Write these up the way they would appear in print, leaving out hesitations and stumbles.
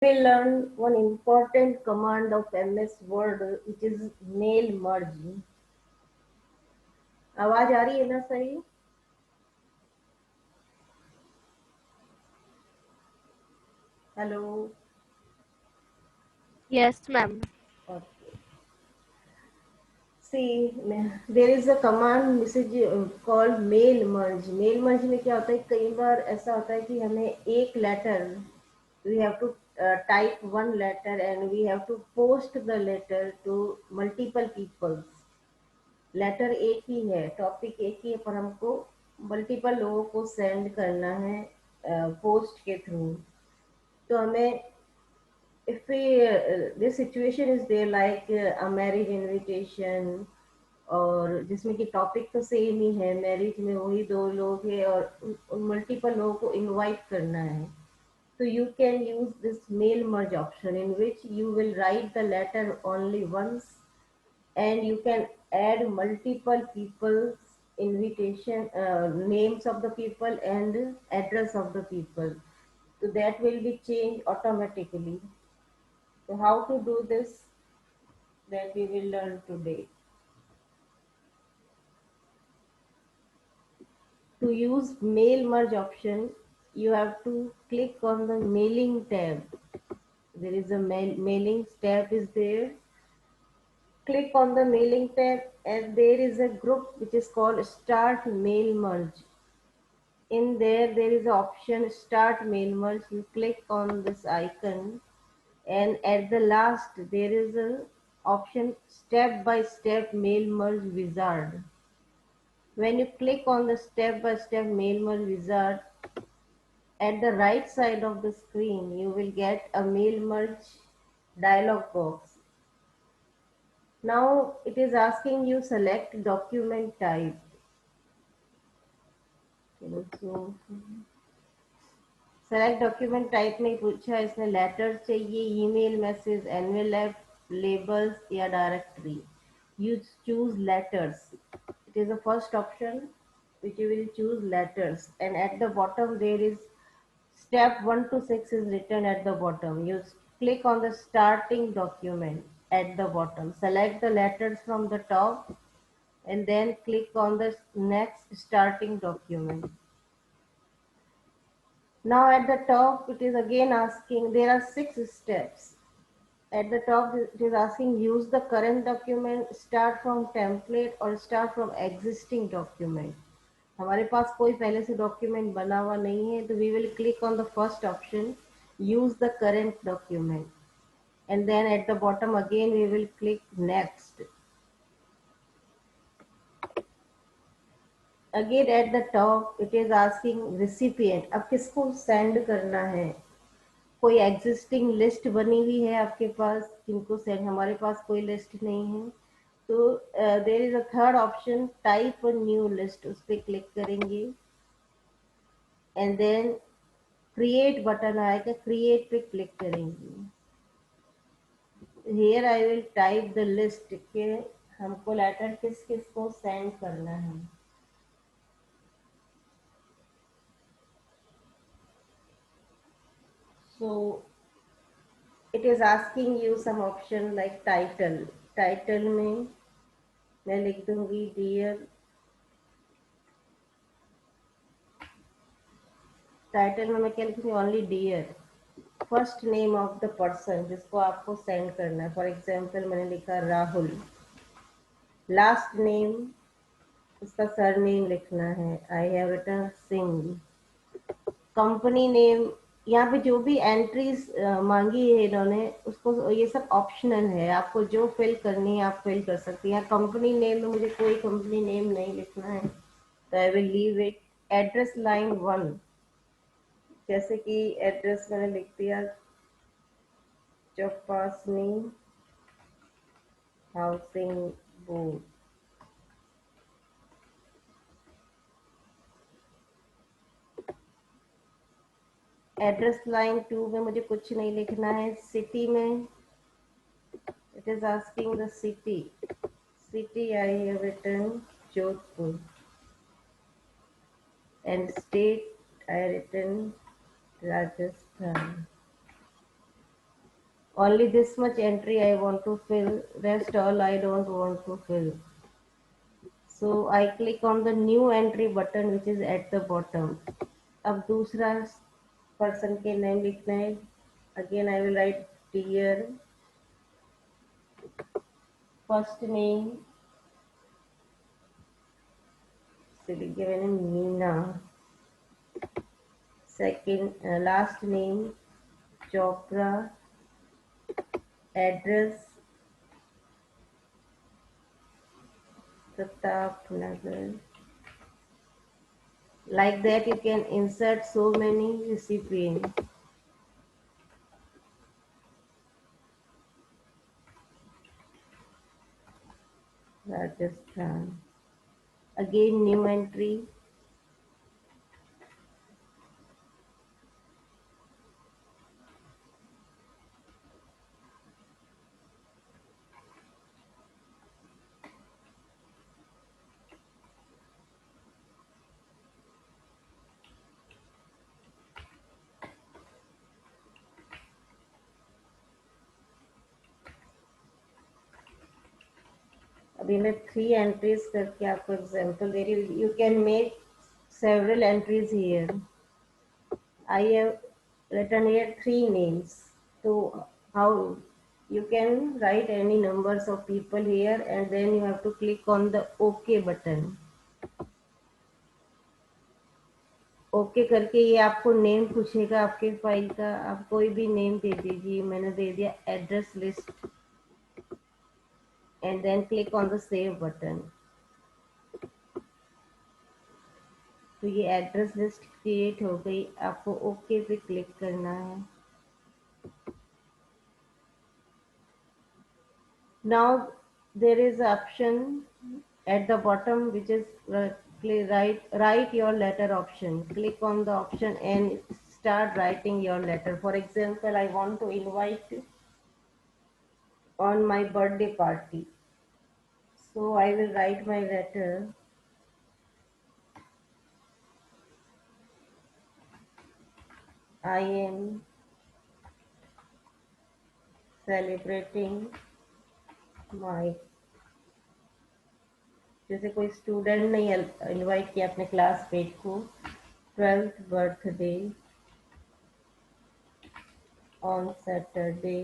will learn one important command of MS Word, which is mail merge. आवाज आ रही है ना सही? Hello. Yes, ma'am. Okay. See, there is a command message called mail merge. Mail merge में क्या होता है, कई बार ऐसा होता है कि हमें एक letter, we have to type one letter and we have to post the letter to multiple people. Letter एक ही है, टॉपिक एक ही है, पर हमको मल्टीपल लोगों को सेंड करना है पोस्ट के थ्रू। तो हमें if we this situation is there like a marriage invitation और जिसमें कि टॉपिक तो सेम ही है, मैरिज में वही दो लोग हैं और उन मल्टीपल लोगों को इनवाइट करना है, तो you can use this mail merge option in which you will write the letter only once and you can add multiple people's invitation, names of the people and address of the people, so that will be changed automatically. So how to do this, that we will learn today. To use mail merge option, you have to click on the mailing tab. There is a mailing tab is there. Click on the mailing tab and there is a group which is called start mail merge. In there is an option start mail merge. You click on this icon and at the last there is a option step by step mail merge wizard. When you click on the step by step mail merge wizard, at the right side of the screen you will get a mail merge dialog box. Now it is asking you select document type. So select document type में पूछा है, इसमें letter चाहिए, email, message, envelope, labels या directory. You choose letters. It is the first option which you will choose letters, and at the bottom there is step 1 to 6 is written at the bottom. You click on the starting document at the bottom, select the letters from the top and then click on the next starting document. Now at the top it is again asking, there are 6 steps. At the top it is asking use the current document, start from template or start from existing document. हमारे पास कोई पहले से document बना हुआ नहीं है, तो we will click on the first option use the current document and then at the bottom again we will click next. Again at the top it is asking recipient, अब किसको सेंड करना है. कोई एग्जिस्टिंग लिस्ट बनी हुई है आपके पास जिनको सेंड, हमारे पास कोई लिस्ट नहीं है, तो there is a third option type a new list, उस पर क्लिक करेंगे एंड देन क्रिएट बटन आएगा, क्रिएट पे क्लिक करेंगे. Here I will type the list के हमको लेटर किस किस को सेंड करना है. So it is asking you some option like title. Title में मैं लिख दूंगी डियर. टाइटल में मैं क्या लिखूंगी, only dear. First name of the person जिसको आपको सेंड करना है, फॉर एग्जाम्पल मैंने लिखा राहुल. लास्ट नेम, उसका सर नेम लिखना है, I have written Singh. Company name, यहाँ पे जो भी एंट्रीज मांगी है इन्होंने उसको, ये सब ऑप्शनल है, आपको जो फिल करनी है आप फिल कर सकती हैं. कंपनी नेम में मुझे कोई कंपनी नेम नहीं लिखना है, तो I will leave it. Address line 1, जैसे कि एड्रेस मैंने लिख दिया Chopasni housing board. Address line 2 में मुझे कुछ नहीं लिखना है. सिटी में it is asking the city. City I have written Jodhpur and state I written Rajasthan. only this much entry I want to fill, rest all I don't want to fill. So I click on the new entry button which is at the bottom. अब दूसरा person के name लिखना है. Again I will write dear first name, silly given Meena. Second, last name Chopra. Address Pratap Nagar. Like that you can insert so many recipients. Rajasthan. Again new entry. अभी मैं 3 entries करके आपको example दे रही हूँ. You can make several entries here. I have written here 3 names. So how you can write any numbers of people here and then you have to click on the OK button. Okay करके ये आपको name पूछेगा आपके file का. आप कोई भी name दे दीजिए. मैंने दे दिया address list and then click on the save button. तो ये एड्रेस लिस्ट क्रिएट हो गई. आपको ओके पे क्लिक करना है. Now there is option at the bottom which is write your letter option. Click on the option and start writing your letter. For example, I want to invite on my birthday party, so I will write my letter. I am celebrating my, जैसे कोई student ने invite किया अपने classmate को, 12th birthday on Saturday,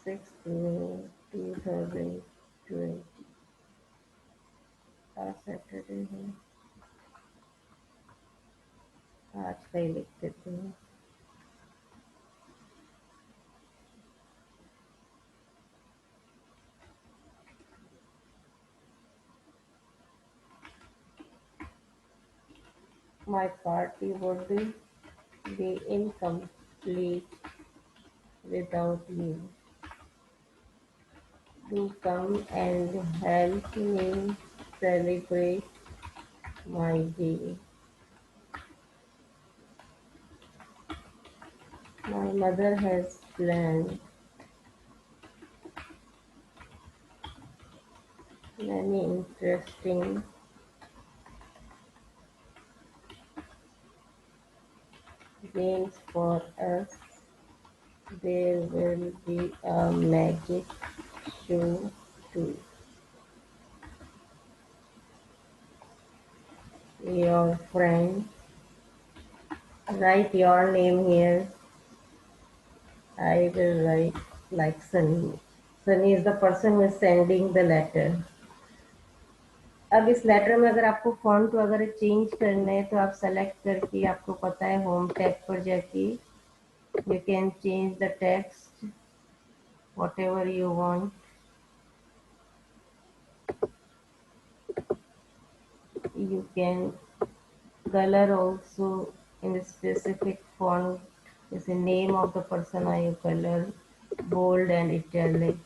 6th May 2020. आज Saturday है, आज का ही लिख देते हैं. My party would be incomplete without you. Do come and help me celebrate my day. My mother has planned many interesting games for us. There will be a magic show too. Your friend, write your name here. I will write like Sunny. Sunny is the person who is sending the letter. अब इस letter में अगर आपको font अगर change करना है तो आप सेलेक्ट करके, आपको पता है होम टैब पर जाके you can change the text whatever you want. You can color also in a specific font. Is the name of the person or you color bold and italic.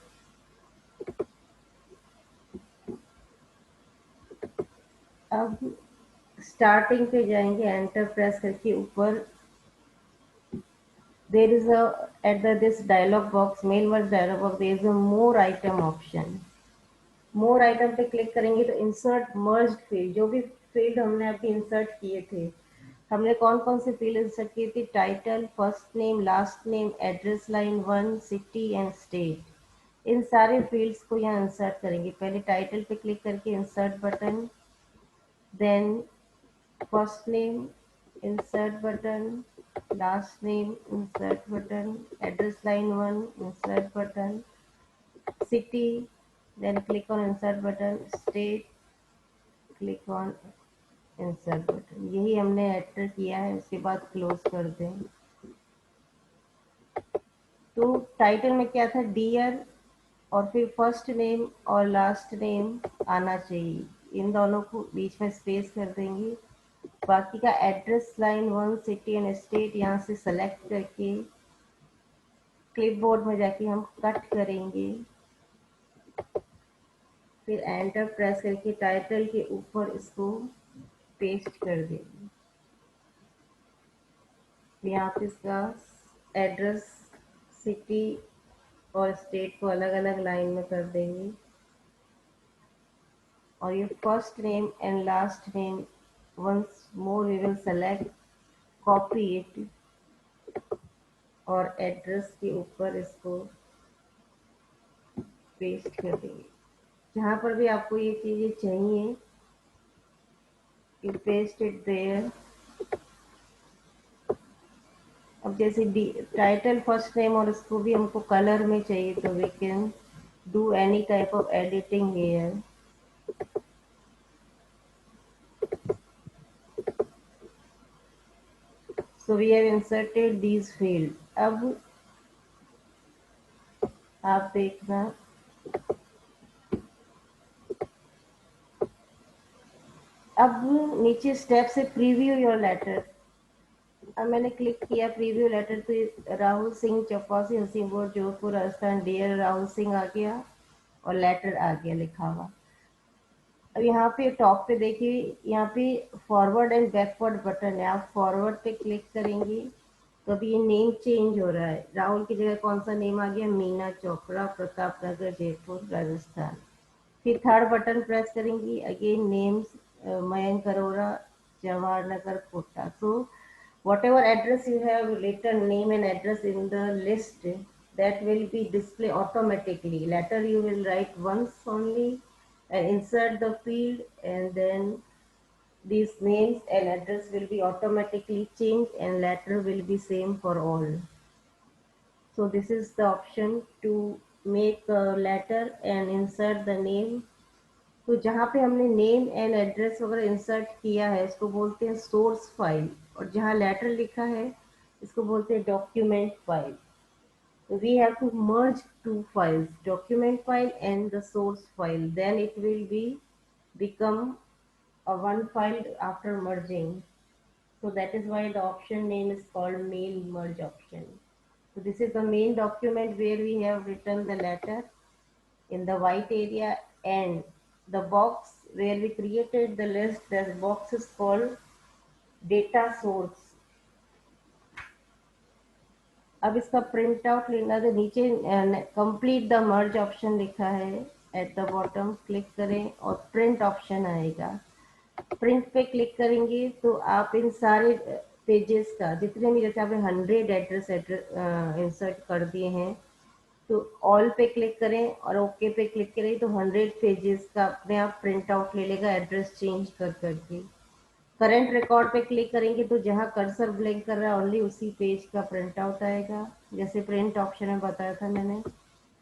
अब starting पे जाएंगे, enter press करके ऊपर there is a at the this dialog box, mail merge dialog box, there is a more item option. More item पे click करेंगे तो insert मर्ज field, जो भी फील्ड हमने अभी इंसर्ट किए थे, हमने कौन कौन से फील्ड इंसर्ट किए थे, title, first name, last name, address line 1, city and state, इन सारे फील्ड्स को यहाँ इंसर्ट करेंगे। पहले टाइटल पे क्लिक करके insert button, then first name insert button, last name insert button, address line 1 insert button, city, then click on insert button, state, click on insert button। यही हमने एंटर किया है, उसके बाद क्लोज कर दें। तो टाइटल में क्या था, डियर, और फिर फर्स्ट नेम और लास्ट नेम आना चाहिए, इन दोनों को बीच में स्पेस कर देंगे। बाकी का address line 1, city and state यहाँ से सेलेक्ट करके क्लिपबोर्ड में जाके हम कट करेंगे, फिर एंटर प्रेस करके टाइटल के ऊपर इसको पेस्ट कर देंगे। यहाँ पे इसका एड्रेस, सिटी और स्टेट को अलग अलग लाइन में कर देंगे, और ये first name and last name once more we will select, copy it, और एड्रेस के ऊपर इसको पेस्ट कर देंगे। जहाँ पर भी आपको ये चीज़ें चाहिए, यू पेस्ट इट देयर। अब जैसे टाइटल, फर्स्ट नेम और इसको भी हमको कलर में चाहिए, तो we can do any type of editing here. So we have inserted these field। अब आप देखना, अब नीचे स्टेप से प्रीव्यू योर लेटर। अब मैंने क्लिक किया प्रीव्यू लेटर, तो राहुल सिंह, चौपासी, हसीमपुर, जोधपुर, राजस्थान, डियर राहुल सिंह आ गया और लेटर आ गया लिखा हुआ। अब यहाँ पे टॉप पे देखिए, यहाँ पे फॉरवर्ड एंड बैकवर्ड बटन है, आप फॉरवर्ड पे क्लिक करेंगे तो अभी ये नेम चेंज हो रहा है। राहुल की जगह कौन सा नेम आ गया, मीना चोपड़ा, प्रताप नगर, जयपुर, राजस्थान। फिर थर्ड बटन प्रेस करेंगी, again names, Mayank Arora, Jawahar Nagar, Kota. So whatever address you have written name and address in the list, that will be display automatically. Later you will write once only and insert the field, and then these names and address will be automatically changed, and letter will be same for all. So this is the option to make a letter and insert the name। तो जहाँ पे हमने name and address वगैरह insert किया है इसको बोलते हैं सोर्स फाइल, और जहाँ लेटर लिखा है इसको बोलते हैं document file. So we have to merge two files, document file and the source file, then it will be become a one file after merging। So that is why the option name is called mail merge option। So this is the main document where we have written the letter in the white area, and the box where we created the list, that box is called data source। अब इसका print out लेना, तो नीचे complete the merge option लिखा है at the bottom, click करें और print option आएगा। प्रिंट पे क्लिक करेंगे तो आप इन सारे पेजेस का जितने भी, जैसे आपने 100 एड्रेस इंसर्ट कर दिए हैं, तो ऑल पे क्लिक करें और ओके पे क्लिक करें, तो 100 पेजेस का अपने आप प्रिंट आउट ले लेगा एड्रेस चेंज कर करके। करंट रिकॉर्ड पे क्लिक करेंगे तो जहाँ कर्सर ब्लिंक कर रहा है ओनली उसी पेज का प्रिंट आउट आएगा, जैसे प्रिंट ऑप्शन में बताया था मैंने।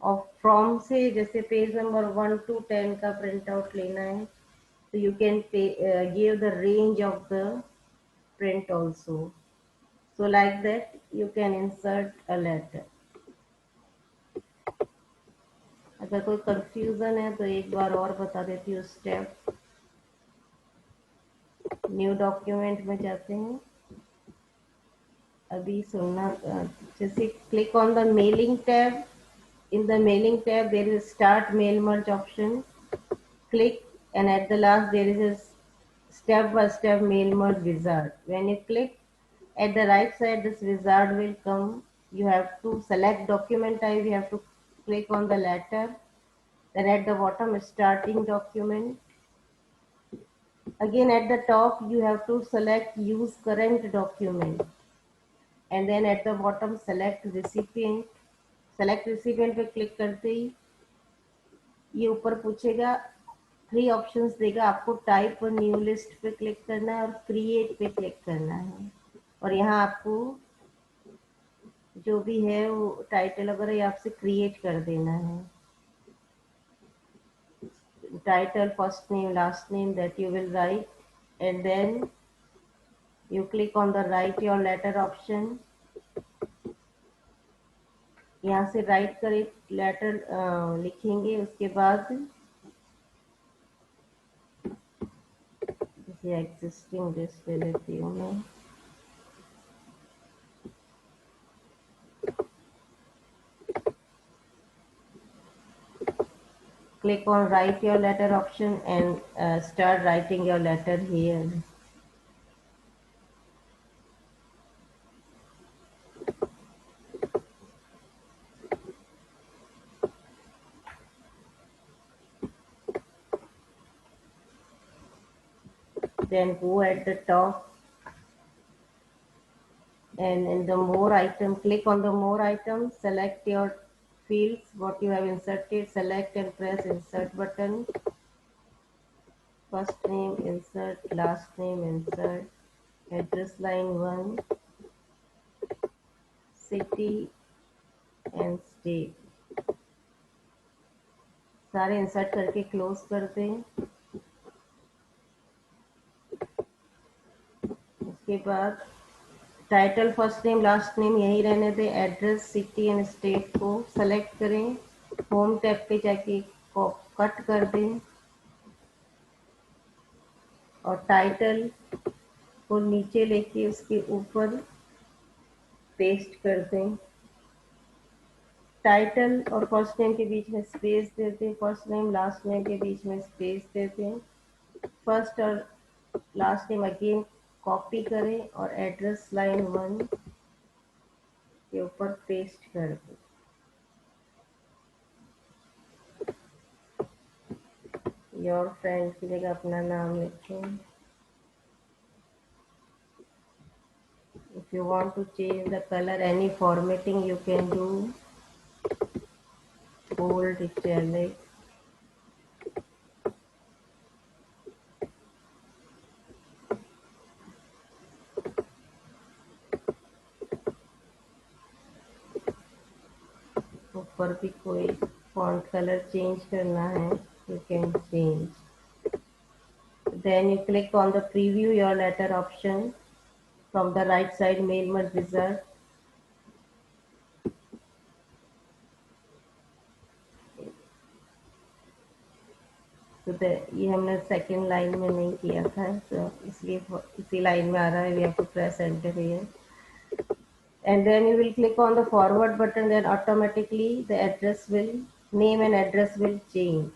और फ्रॉम से जैसे पेज नंबर 1 to 10 का प्रिंट आउट लेना है, तो you can give the range of the print also। So like that you can insert a letter। अगर कोई कंफ्यूजन है तो एक बार और बता देती हूँ स्टेप। न्यू डॉक्यूमेंट में जाते हैं, अभी सुनना, जैसे click on the mailing tab, in the mailing tab there is start mail merge option, click, and at the last there is a step by step mail merge wizard। when you click, at the right side this wizard will come, you have to select document type, you have to click on the letter, Then at the bottom, starting document. Again at the top you have to select use current document, and then at the bottom select recipient. Select recipient पे click करते ही ये ऊपर पूछेगा, 3 options देगा आपको, type और new list पे click करना है और क्रिएट पे क्लिक करना है। और यहाँ आपको जो भी है वो टाइटल वगैरह ये आपसे क्रिएट कर देना है। Title, first name, last name that you will write, and then you click on the write your letter option। यहाँ से राइट कर एक लेटर लिखेंगे। उसके बाद जैसे एग्जिस्टिंग लिस्ट ले लेती हूँ मैं। Click on write your letter option and start writing your letter here। Then go at the top and in the more item, click on the more item, select your fields what you have inserted, select and press insert button। First name insert, last name insert, address line 1, city and state, सारे insert करके close कर दें। उसके बाद title, first name, last name यही रहने दें। Address, city and state को सेलेक्ट करें, होम टैब पे जाके कट कर दें और टाइटल को नीचे लेके उसके ऊपर पेस्ट कर दें। टाइटल और फर्स्ट नेम के बीच में स्पेस दे दें, फर्स्ट नेम लास्ट नेम के बीच में स्पेस दे दें। फर्स्ट और लास्ट नेम अगेन कॉपी करें और एड्रेस लाइन 1 के ऊपर पेस्ट कर दें। योर फ्रेंड की जगह अपना नाम लिखें। If you want to change the color, any formatting you can do, bold, italic। ऊपर भी कोई font color change करना है, you can change। Then you click on the preview your letter option from the right side mail merge wizard। तो ये हमने second line में नहीं किया था, तो इसलिए इसी लाइन में आ रहा है। We have to press enter here and then you will click on the forward button, then automatically the address will, name and address will change।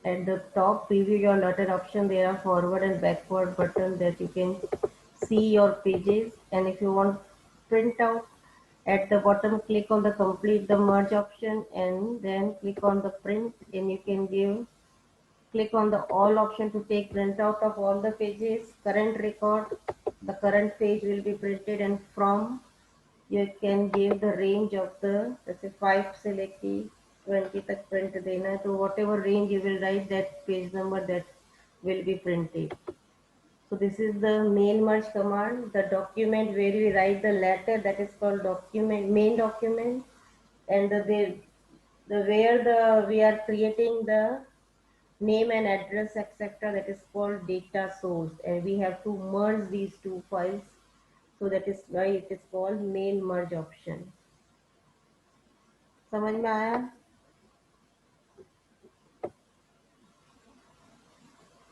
At the top preview your letter option, there are forward and backward button that you can see your pages, and if you want print out, at the bottom click on the complete the merge option and then click on the print, and you can click on the all option to take print out of all the pages, current record, the current page will be printed, and from you can give the range of the जैसे 5 से लेके 20 तक print देना है, तो whatever range you will write that page number that will be printed। So this is the mail merge command, the document where we write the letter, that is called document, main document, and the where the we are creating the name and address etc., that is called data source, and we have to merge these two files, so that is why it is called mail merge option। समझ में आया?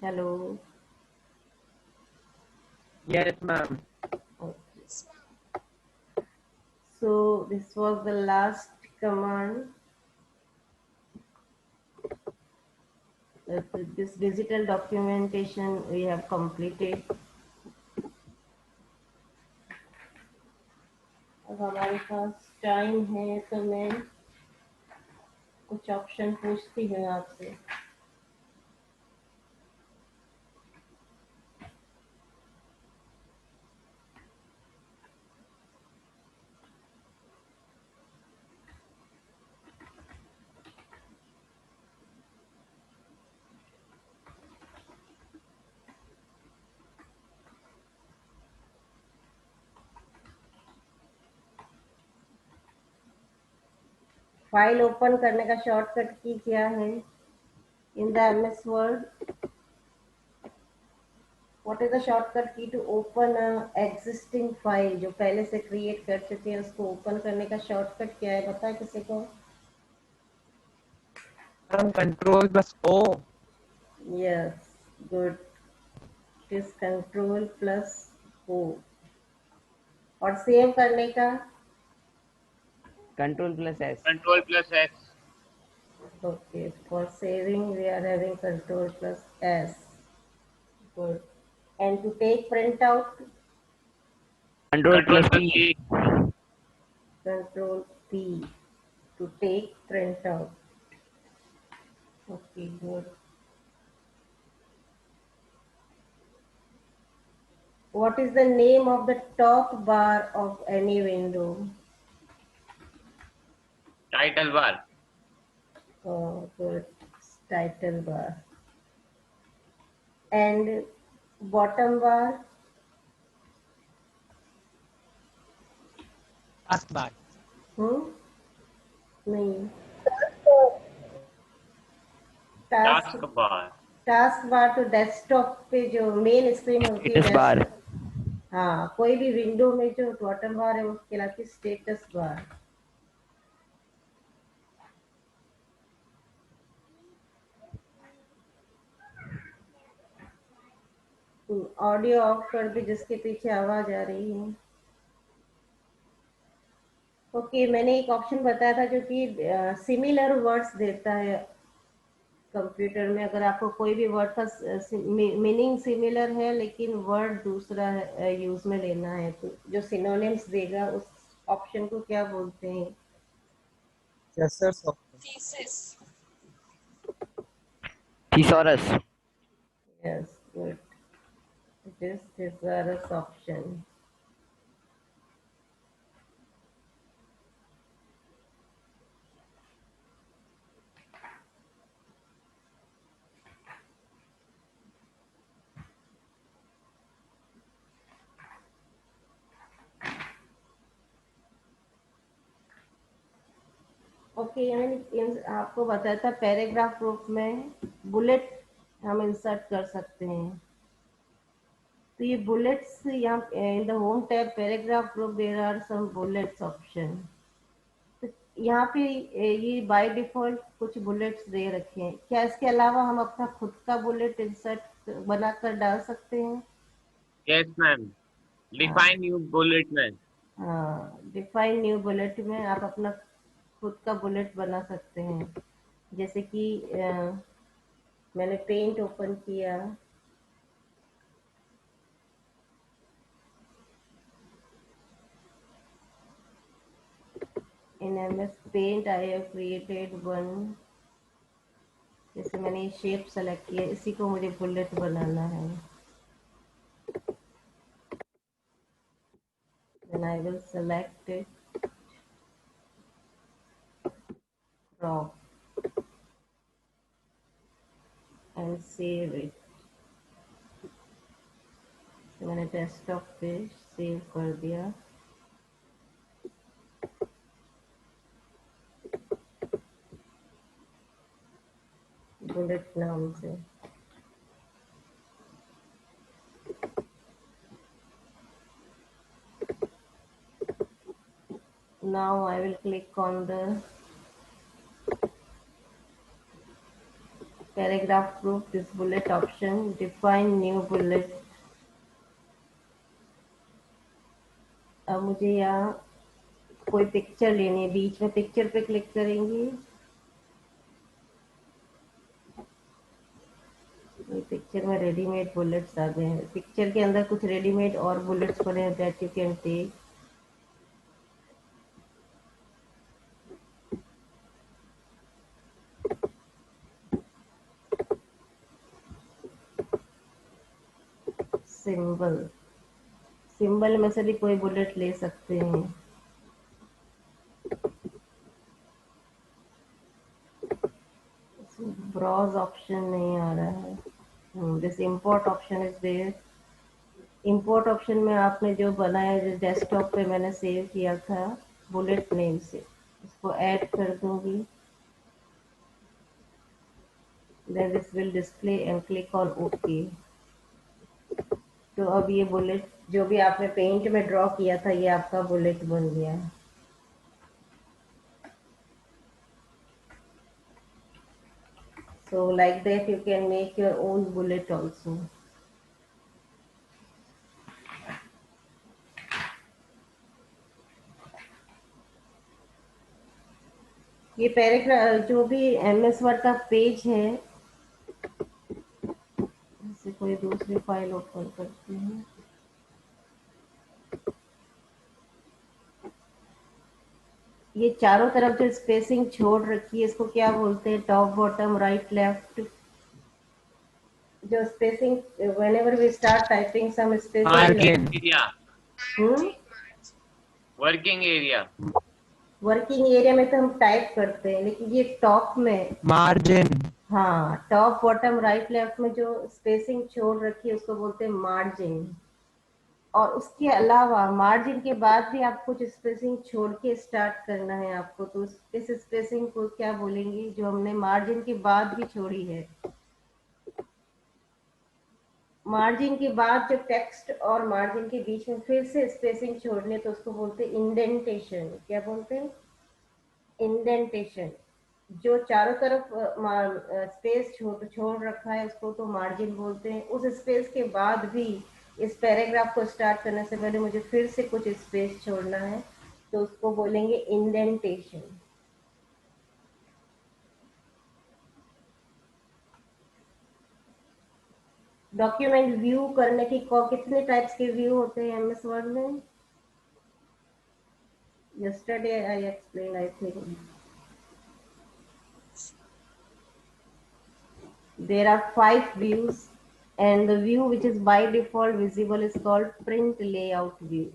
Hello? Yes, ma'am। So this was the last command। This digital documentation we have completed। अब हमारे पास time है, तो मैं कुछ option पूछती हूँ आपसे। फाइल ओपन करने का शॉर्टकट की क्या है in the MS Word? What is the shortcut key to open a existing file? जो पहले से क्रिएट कर चुके हैं उसको ओपन करने का शॉर्टकट क्या है, पता है किसी को? Control plus O. Yes, good. It is control plus O. और सेव करने का? Control plus S. Control plus S. Okay, for saving we are having control plus S. Good. And to take printout? Control plus Plus P. P. Control P to take printout. Okay, good. What is the name of the top bar of any window? Title bar. Oh, good. Title bar. And bottom bar? Taskbar. नहीं। Taskbar. Task bar तो desktop पे जो main screen होती है Status bar. हाँ, कोई भी window में जो बॉटम बार है वो कहलाती है स्टेटस बार। ऑडियो ऑफ कर दे जिसके पीछे आवाज आ रही है। ओके, मैंने एक ऑप्शन बताया था जो कि सिमिलर वर्ड्स देता है कंप्यूटर में। अगर आपको कोई भी वर्ड का मीनिंग सिमिलर है लेकिन वर्ड दूसरा यूज में लेना है तो जो सिनोनिम्स देगा उस ऑप्शन को क्या बोलते हैं? Thesaurus. Yes, good. It is thesaurus option. Okay, मैंने आपको बताया था पैराग्राफ ग्रुप में बुलेट हम इंसर्ट कर सकते हैं। तो ये बुलेट्स यहाँ in the home tab paragraph group there are some bullets option. तो यहाँ पे ये बाय डिफॉल्ट कुछ बुलेट्स दे रखे हैं। क्या इसके अलावा हम अपना खुद का बुलेट इंसर्ट बनाकर डाल सकते हैं? Yes, ma'am. Define new bullet, ma'am. हाँ, डिफाइन न्यू बुलेट में आप अपना खुद का बुलेट बना सकते हैं। जैसे कि मैंने पेंट ओपन किया। In MS paint I have created one. जैसे मैंने ये शेप सेलेक्ट किया, इसी को मुझे बुलेट बनाना है। Then I will select it, crop and save it। तो मैंने डेस्कटॉप पे सेव कर दिया बुलेट नाम से। Now I will click on the paragraph group, this bullet option, define new bullet। अब मुझे यहाँ कोई पिक्चर लेनी है, बीच में पिक्चर पे क्लिक करेंगे। ये पिक्चर में रेडीमेड बुलेट्स आ गए हैं। पिक्चर के अंदर कुछ रेडीमेड और बुलेट्स पड़े हैं that you can take. Symbol, symbol में से भी कोई बुलेट ले सकते हैं। ब्राउज ऑप्शन नहीं आ रहा है। This import option is there. Import option में आपने जो बनाया, जो डेस्कटॉप पे मैंने सेव किया था बुलेट नेम से, उसको ऐड कर दूंगी। Then this will display and click on okay. तो अब ये बुलेट जो भी आपने पेंट में ड्रॉ किया था, ये आपका बुलेट बन गया है। So like that you can make your own bullet also. ये पैराग्राफ जो भी MS वर्ड का पेज है, जैसे कोई दूसरी फाइल ओपन करती है, ये चारों तरफ जो स्पेसिंग छोड़ रखी है इसको क्या बोलते हैं? Top bottom right left. जो spacing whenever we start typing some spacing Margin. area, working area. Working area में तो हम टाइप करते हैं, लेकिन ये टॉप में Margin. हाँ, टॉप बॉटम राइट लेफ्ट में जो स्पेसिंग छोड़ रखी है उसको बोलते हैं मार्जिन। और उसके अलावा मार्जिन के बाद भी आप कुछ स्पेसिंग छोड़ के स्टार्ट करना है आपको, तो इस स्पेसिंग को क्या बोलेंगे जो हमने मार्जिन के बाद भी छोड़ी है? मार्जिन के बाद जो टेक्स्ट और मार्जिन के बीच में फिर से स्पेसिंग छोड़ने, तो उसको बोलते हैं इंडेंटेशन। क्या बोलते हैं? इंडेंटेशन। जो चारों तरफ स्पेस छोड़ रखा है उसको तो मार्जिन बोलते हैं। उस स्पेस के बाद भी इस पैराग्राफ को स्टार्ट करने से पहले मुझे फिर से कुछ स्पेस छोड़ना है, तो उसको बोलेंगे इंडेंटेशन। डॉक्यूमेंट व्यू करने की कितने टाइप्स के व्यू होते हैं MS वर्ड में? Yesterday I explained, I think. There are 5 views, and the view which is by default visible is called print layout view.